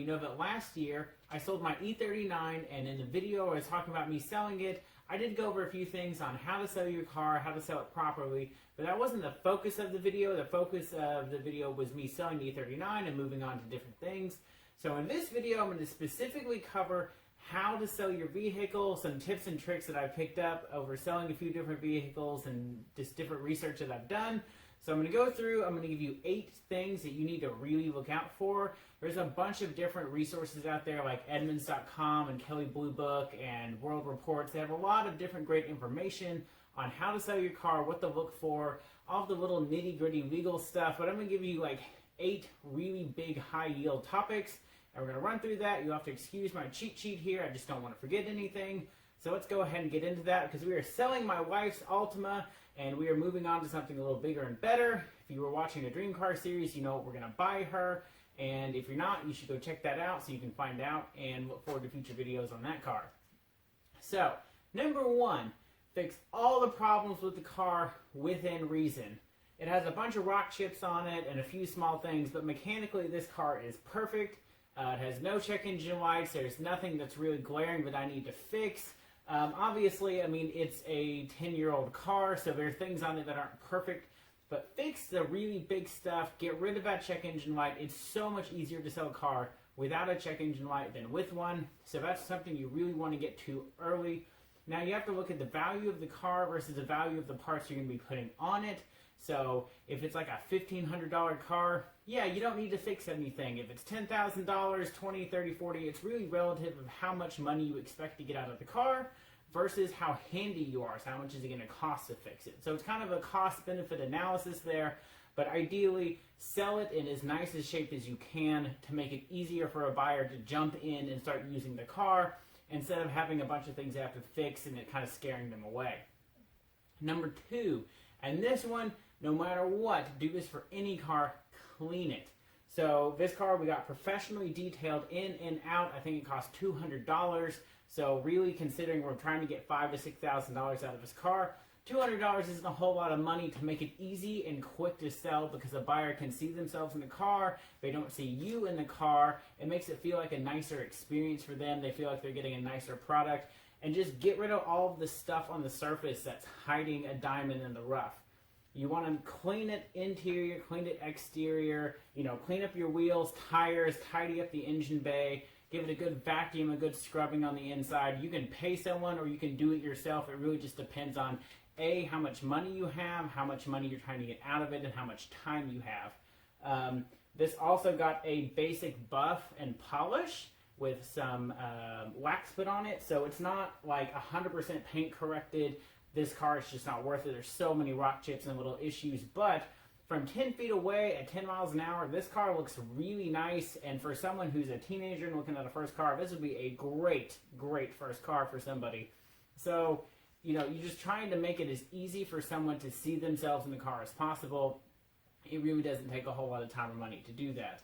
know that last year I sold my E39, and in the video I was talking about me selling it. I did go over a few things on how to sell your car, how to sell it properly, but that wasn't the focus of the video. The focus of the video was me selling the E39 and moving on to different things. So in this video, I'm going to specifically cover how to sell your vehicle, some tips and tricks that I've picked up over selling a few different vehicles and just different research that I've done. So I'm going to go through, I'm going to give you 8 things that you need to really look out for. There's a bunch of different resources out there like Edmunds.com and Kelley Blue Book and World Reports. They have a lot of different great information on how to sell your car, what to look for, all the little nitty-gritty legal stuff. But I'm going to give you like 8 really big high-yield topics. And we're going to run through that. You'll have to excuse my cheat sheet here. I just don't want to forget anything. So let's go ahead and get into that because we are selling my wife's Altima and we are moving on to something a little bigger and better. If you were watching the Dream Car series, you know what we're going to buy her. And if you're not, you should go check that out so you can find out and look forward to future videos on that car. So, number 1, fix all the problems with the car within reason. It has a bunch of rock chips on it and a few small things, but mechanically this car is perfect. It has no check engine lights. There's nothing that's really glaring that I need to fix. Obviously, I mean, it's a 10-year-old car, so there are things on it that aren't perfect. But fix the really big stuff. Get rid of that check engine light. It's so much easier to sell a car without a check engine light than with one. So that's something you really want to get to early. Now you have to look at the value of the car versus the value of the parts you're going to be putting on it. So if it's like a $1,500 car, yeah, you don't need to fix anything. If it's $10,000, $20, $30, $40, it's really relative of how much money you expect to get out of the car versus how handy you are. So how much is it going to cost to fix it? So it's kind of a cost-benefit analysis there, but ideally sell it in as nice a shape as you can to make it easier for a buyer to jump in and start using the car instead of having a bunch of things they have to fix and it kind of scaring them away. Number 2, and this one, no matter what, do this for any car, clean it. So this car we got professionally detailed in and out. I think it cost $200. So really considering we're trying to get $5,000 to $6,000 out of this car, $200 isn't a whole lot of money to make it easy and quick to sell because the buyer can see themselves in the car. They don't see you in the car. It makes it feel like a nicer experience for them. They feel like they're getting a nicer product. And just get rid of all of the stuff on the surface that's hiding a diamond in the rough. You want to clean it interior, clean it exterior, clean up your wheels, tires, tidy up the engine bay, give it a good vacuum, a good scrubbing on the inside. You can pay someone or you can do it yourself. It really just depends on A, how much money you have, how much money you're trying to get out of it, and how much time you have. This also got a basic buff and polish with some wax put on it, so it's not like 100% paint corrected. This car is just not worth it. There's so many rock chips and little issues, but from 10 feet away at 10 miles an hour, this car looks really nice, and for someone who's a teenager and looking at a first car, this would be a great, great first car for somebody. So, you're just trying to make it as easy for someone to see themselves in the car as possible. It really doesn't take a whole lot of time or money to do that.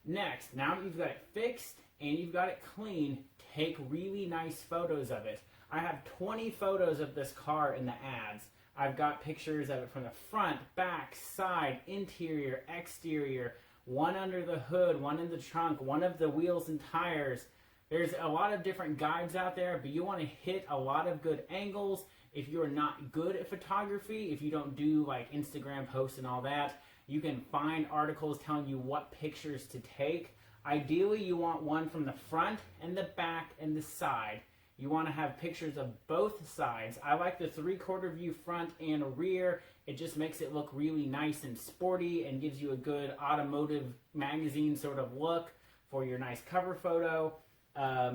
Next, now that you've got it fixed and you've got it clean, take really nice photos of it. I have 20 photos of this car in the ads. I've got pictures of it from the front, back, side, interior, exterior, one under the hood, one in the trunk, one of the wheels and tires. There's a lot of different guides out there, but you want to hit a lot of good angles. If you're not good at photography, if you don't do like Instagram posts and all that, you can find articles telling you what pictures to take. Ideally, you want one from the front and the back and the side. You want to have pictures of both sides. I like the 3/4 view front and rear. It just makes it look really nice and sporty and gives you a good automotive magazine sort of look for your nice cover photo.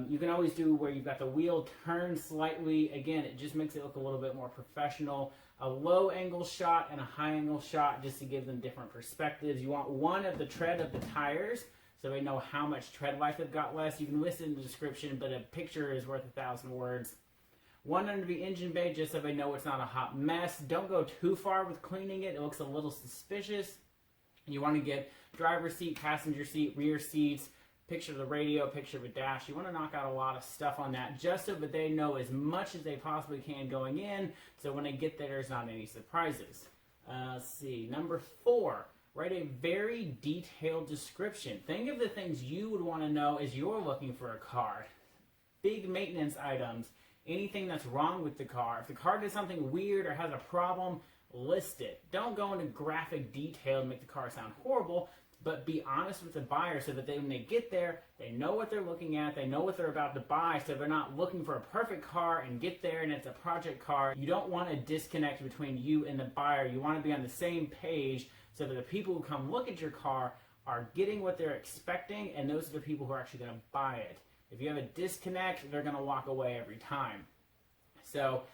You can always do where you've got the wheel turned slightly. Again, it just makes it look a little bit more professional. A low angle shot and a high angle shot just to give them different perspectives. You want one of the tread of the tires so they know how much tread life they've got left. You can list it in the description, but a picture is worth 1,000 words. One under the engine bay just so they know it's not a hot mess. Don't go too far with cleaning it. It looks a little suspicious. You want to get driver's seat, passenger seat, rear seats, picture of the radio, picture of a dash. You want to knock out a lot of stuff on that just so that they know as much as they possibly can going in, so when they get there, there's not any surprises. Let's see, number 4. write a very detailed description. Think of the things you would want to know as you're looking for a car. Big maintenance items, anything that's wrong with the car. If the car does something weird or has a problem, list it. Don't go into graphic detail and make the car sound horrible, but be honest with the buyer so that when they get there, they know what they're looking at, they know what they're about to buy, so they're not looking for a perfect car and get there and it's a project car. You don't want a disconnect between you and the buyer. You want to be on the same page so that the people who come look at your car are getting what they're expecting, and those are the people who are actually going to buy it. If you have a disconnect, they're going to walk away every time. So,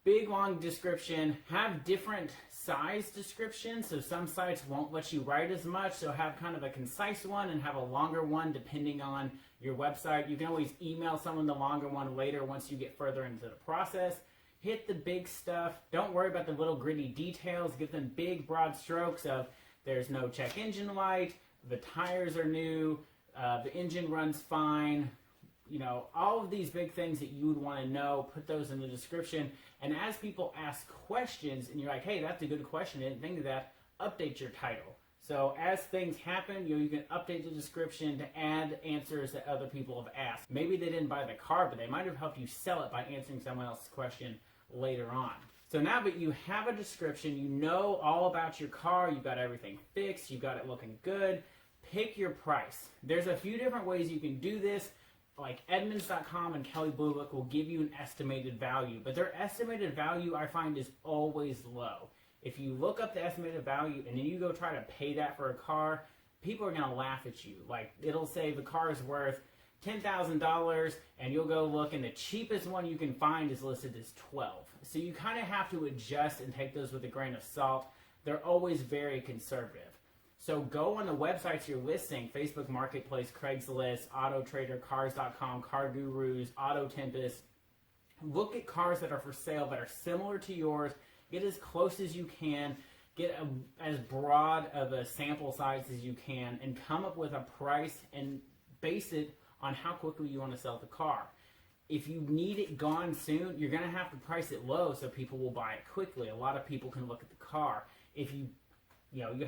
big long description. Have different size descriptions. So some sites won't let you write as much. So have kind of a concise one and have a longer one depending on your website. You can always email someone the longer one later once you get further into the process. Hit the big stuff. Don't worry about the little gritty details. Give them big broad strokes of there's no check engine light, the tires are new, the engine runs fine. You know, all of these big things that you would want to know, put those in the description. And as people ask questions and you're like, hey, that's a good question, I didn't think of that, update your title. So as things happen, you can update the description to add answers that other people have asked. Maybe they didn't buy the car, but they might have helped you sell it by answering someone else's question later on. So now that you have a description, you know all about your car, you've got everything fixed, you've got it looking good, pick your price. There's a few different ways you can do this. Like Edmunds.com and Kelley Blue Book will give you an estimated value, but their estimated value I find is always low. If you look up the estimated value and then you go try to pay that for a car, people are going to laugh at you. Like it'll say the car is worth $10,000 and you'll go look and the cheapest one you can find is listed as $12,000. So you kind of have to adjust and take those with a grain of salt. They're always very conservative. So go on the websites you're listing, Facebook Marketplace, Craigslist, Auto Trader, Cars.com, Car Gurus, Auto Tempest. Look at cars that are for sale that are similar to yours. Get as close as you can. Get as broad of a sample size as you can and come up with a price and base it on how quickly you want to sell the car. If you need it gone soon, you're going to have to price it low so people will buy it quickly. A lot of people can look at the car. If you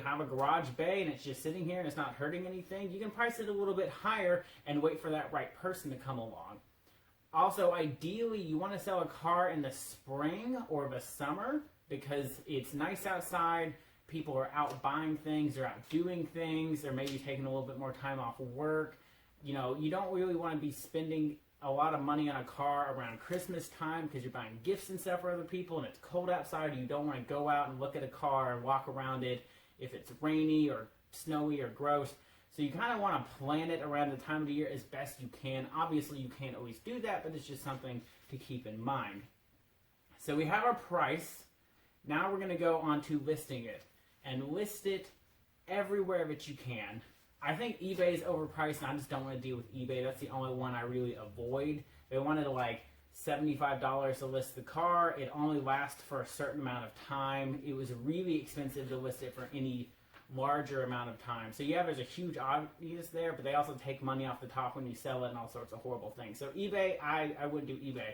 have a garage bay and it's just sitting here and it's not hurting anything, you can price it a little bit higher and wait for that right person to come along. Also, ideally, you want to sell a car in the spring or the summer because it's nice outside, people are out buying things, they're out doing things, they're maybe taking a little bit more time off of work. You know, you don't really want to be spending a lot of money on a car around Christmas time because you're buying gifts and stuff for other people and it's cold outside and you don't want to go out and look at a car and walk around it if it's rainy or snowy or gross. So you kind of want to plan it around the time of the year as best you can. Obviously, you can't always do that, but it's just something to keep in mind. So we have our price. Now we're going to go on to listing it and list it everywhere that you can. I think eBay is overpriced and I just don't want to deal with eBay. That's the only one I really avoid. They wanted like $75 to list the car. It only lasts for a certain amount of time. It was really expensive to list it for any larger amount of time. So yeah, there's a huge audience there, but they also take money off the top when you sell it and all sorts of horrible things. So eBay, I wouldn't do eBay.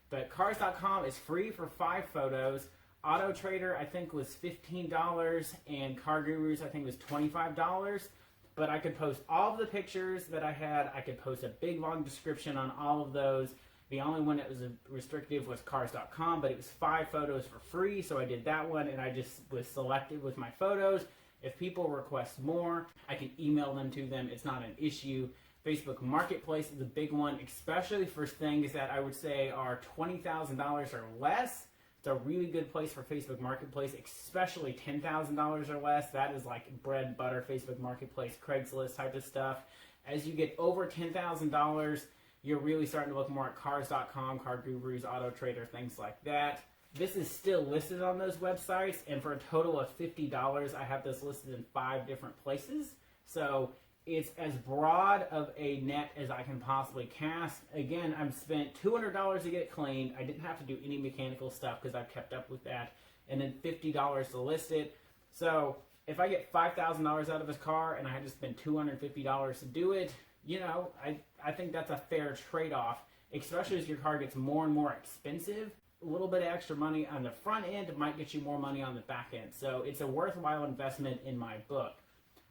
But Cars.com is free for 5 photos. Auto Trader, I think, was $15, and Car Gurus, I think, was $25. But I could post all of the pictures that I had. I could post a big, long description on all of those. The only one that was restrictive was Cars.com, but it was 5 photos for free, so I did that one, and I just was selected with my photos. If people request more, I can email them to them. It's not an issue. Facebook Marketplace is a big one, especially for things that I would say are $20,000 or less. It's a really good place for Facebook Marketplace, especially $10,000 or less. That is like bread and butter, Facebook Marketplace, Craigslist type of stuff. As you get over $10,000, you're really starting to look more at Cars.com, Car Gurus, Auto Trader, things like that. This is still listed on those websites, and for a total of $50, I have this listed in 5 different places. So it's as broad of a net as I can possibly cast. Again, I've spent $200 to get it cleaned. I didn't have to do any mechanical stuff because I've kept up with that. And then $50 to list it. So if I get $5,000 out of this car and I had to spend $250 to do it, you know, I think that's a fair trade-off, especially as your car gets more and more expensive. a little bit of extra money on the front end might get you more money on the back end. So it's a worthwhile investment in my book.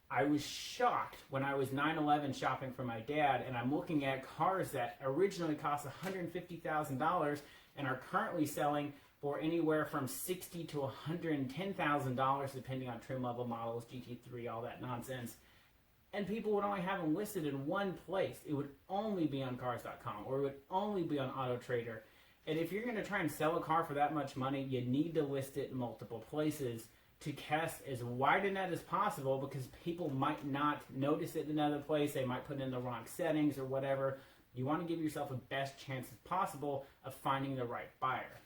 I was shocked when I was 9/11 shopping for my dad, and I'm looking at cars that originally cost $150,000 and are currently selling for anywhere from $60,000 to $110,000, depending on trim level models, GT3, all that nonsense. And people would only have them listed in one place. It would only be on cars.com, or it would only be on Auto Trader. And if you're going to try and sell a car for that much money, you need to list it in multiple places to cast as wide a net as possible, because people might not notice it in another place. They might put in the wrong settings or whatever. You want to give yourself the best chance as possible of finding the right buyer.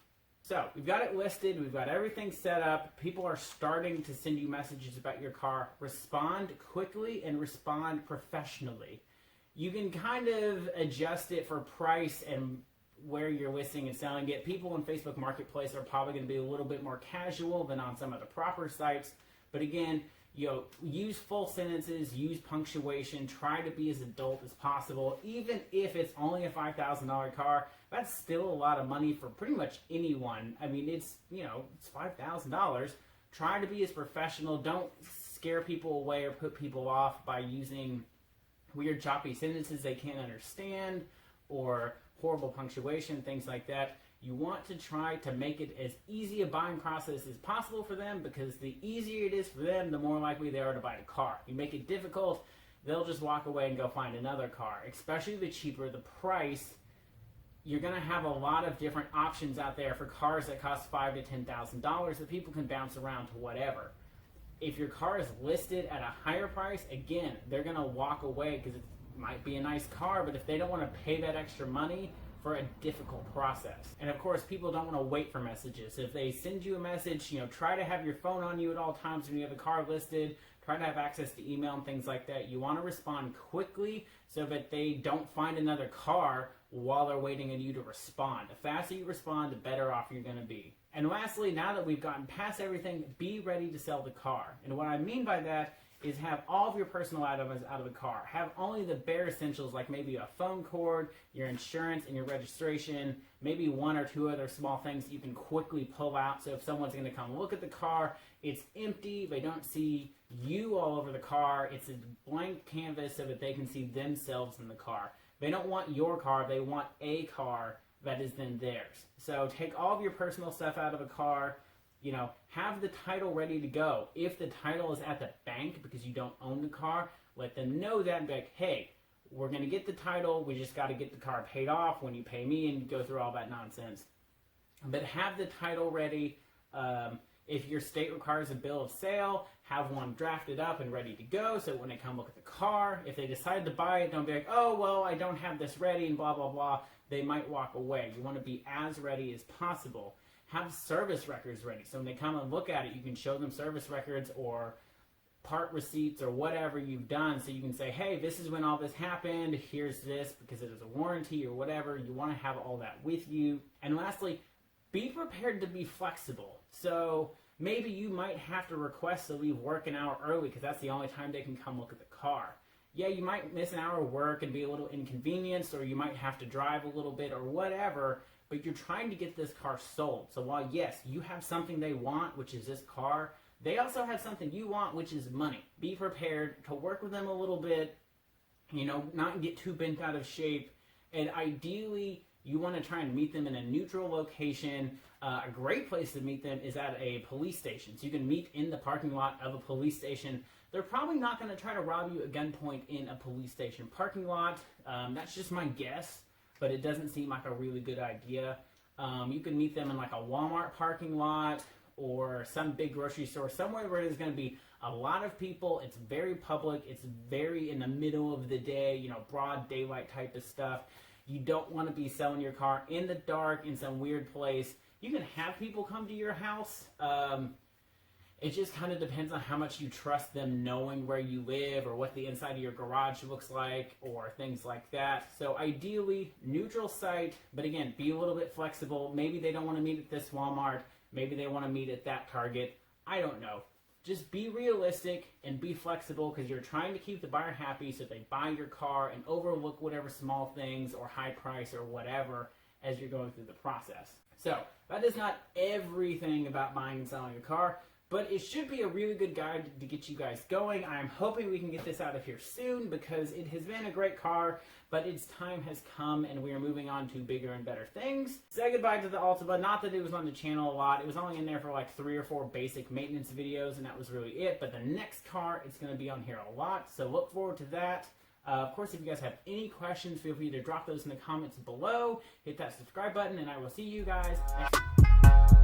So we've got it listed. We've got everything set up. People are starting to send you messages about your car. Respond quickly and respond professionally. You can kind of adjust it for price and where you're listing and selling it. People in Facebook Marketplace are probably going to be a little bit more casual than on some of the proper sites. But again, use full sentences, use punctuation, try to be as adult as possible. Even if it's only a $5,000 car, that's still a lot of money for pretty much anyone. I mean, it's $5,000. Try to be as professional. Don't scare people away or put people off by using weird choppy sentences they can't understand, or horrible punctuation, things like that. You want to try to make it as easy a buying process as possible for them, because the easier it is for them, the more likely they are to buy the car. You make it difficult, they'll just walk away and go find another car. Especially the cheaper the price, you're going to have a lot of different options out there for cars that cost $5,000 to $10,000 that people can bounce around to whatever. If your car is listed at a higher price, again, they're going to walk away because it might be a nice car, but if they don't want to pay that extra money for a difficult process. And of course, people don't want to wait for messages. If they send you a message, try to have your phone on you at all times when you have a car listed. Try to have access to email and things like that. You want to respond quickly so that they don't find another car while they're waiting on you to respond. The faster you respond, the better off you're going to be. And lastly, now that we've gotten past everything, be ready to sell the car. And what I mean by that is have all of your personal items out of the car. Have only the bare essentials, like maybe a phone cord, your insurance, and your registration, maybe one or two other small things that you can quickly pull out. So if someone's going to come look at the car, it's empty, they don't see you all over the car, it's a blank canvas so that they can see themselves in the car. They don't want your car, they want a car that is then theirs. So take all of your personal stuff out of a car. Have the title ready to go. If the title is at the bank because you don't own the car, let them know that and be like, hey, we're going to get the title. We just got to get the car paid off when you pay me, and go through all that nonsense. But have the title ready. If your state requires a bill of sale, have one drafted up and ready to go so when they come look at the car, if they decide to buy it, don't be like, oh, well, I don't have this ready and blah, blah, blah. They might walk away. You want to be as ready as possible. Have service records ready. So when they come and look at it, you can show them service records or part receipts or whatever you've done, so you can say, hey, this is when all this happened. Here's this because it is a warranty or whatever. You want to have all that with you. And lastly, be prepared to be flexible. So maybe you might have to request to leave work an hour early because that's the only time they can come look at the car. Yeah, you might miss an hour of work and be a little inconvenienced, or you might have to drive a little bit or whatever, but you're trying to get this car sold. So while, yes, you have something they want, which is this car, they also have something you want, which is money. Be prepared to work with them a little bit, not get too bent out of shape. And ideally, you want to try and meet them in a neutral location. A great place to meet them is at a police station. So you can meet in the parking lot of a police station. They're probably not going to try to rob you at gunpoint in a police station parking lot. That's just my guess, but it doesn't seem like a really good idea. You can meet them in like a Walmart parking lot or some big grocery store, somewhere where there's going to be a lot of people. It's very public. It's very in the middle of the day, broad daylight type of stuff. You don't want to be selling your car in the dark in some weird place. You can have people come to your house. It just kind of depends on how much you trust them knowing where you live or what the inside of your garage looks like or things like that. So ideally, neutral site, but again, be a little bit flexible. Maybe they don't want to meet at this Walmart. Maybe they want to meet at that Target. I don't know. Just be realistic and be flexible because you're trying to keep the buyer happy so they buy your car and overlook whatever small things or high price or whatever. as you're going through the process. So that is not everything about buying and selling a car, but it should be a really good guide to get you guys going. I'm hoping we can get this out of here soon because it has been a great car, but its time has come and we are moving on to bigger and better things. Say goodbye to the Altima. Not that it was on the channel a lot. It was only in there for like 3 or 4 basic maintenance videos, and that was really it. But the next car, it's going to be on here a lot, so look forward to that. Of course, if you guys have any questions, feel free to drop those in the comments below. Hit that subscribe button, and I will see you guys next time.